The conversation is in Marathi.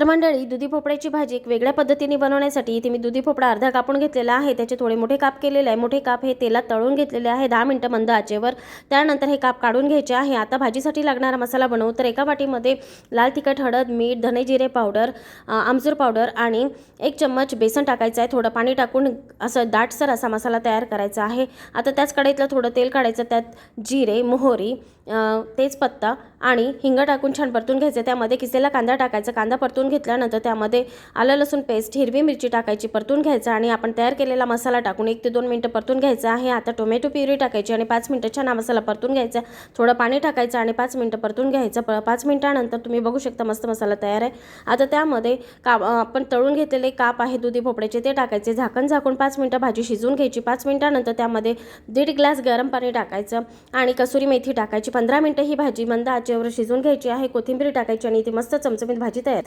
तर मंडळी, दुधी भोपळ्याची भाजी एक वेगळ्या पद्धतीने बनवण्यासाठी इथे मी दुधी भोपळा अर्धा कापून घेतलेला आहे. त्याचे थोडे मोठे काप केलेले आहे. मोठे काप हे तेलात तळून घेतलेले आहे 10 मिनिटं मंद आचेवर. त्यानंतर हे काप काढून घ्यायचे आहे. आता भाजीसाठी लागणारा मसाला बनवू. तर एका वाटीमध्ये लाल तिखट, हळद, मीठ, धने जिरे पावडर, आमचूर पावडर आणि 1 चम्मच बेसन टाकायचं आहे. थोडं पाणी टाकून असं दाटसर असा मसाला तयार करायचा आहे. आता त्याच कढईतलं थोडं तेल काढायचं. त्यात जिरे, मोहरी, तेजपत्ता आणि हिंग टाकून छान परतून घ्यायचं. त्यामध्ये किसलेला कांदा टाकायचा. कांदा परतून घेतल्यानंतर त्यामध्ये आलं लसूण पेस्ट, हिरवी मिरची टाकायची, परतून घ्यायचा आणि आपण तयार केलेला मसाला टाकून 1 ते 2 मिनिटं परतून घ्यायचा आहे. आता टोमॅटो प्युरी टाकायची आणि 5 मिनिटं छान मसाला परतून घ्यायचा. थोडं पाणी टाकायचं आणि 5 मिनिटं परतून घ्यायचं. 5 मिनिटानंतर तुम्ही बघू शकता मस्त मसाला तयार आहे. आता त्यामध्ये आपण तळून घेतलेले काप आहे दुधी भोपळ्याचे ते टाकायचे. झाकण झाकून 5 मिनिटं भाजी शिजवून घ्यायची. 5 मिनिटानंतर त्यामध्ये 1.5 ग्लास गरम पाणी टाकायचं आणि कसुरी मेथी टाकायची. 15 मिनिटं ही भाजी मंद आचेवर शिजवून घ्यायची आहे. कोथिंबीर टाकायची आणि इथे मस्त चमचमीत भाजी तयार.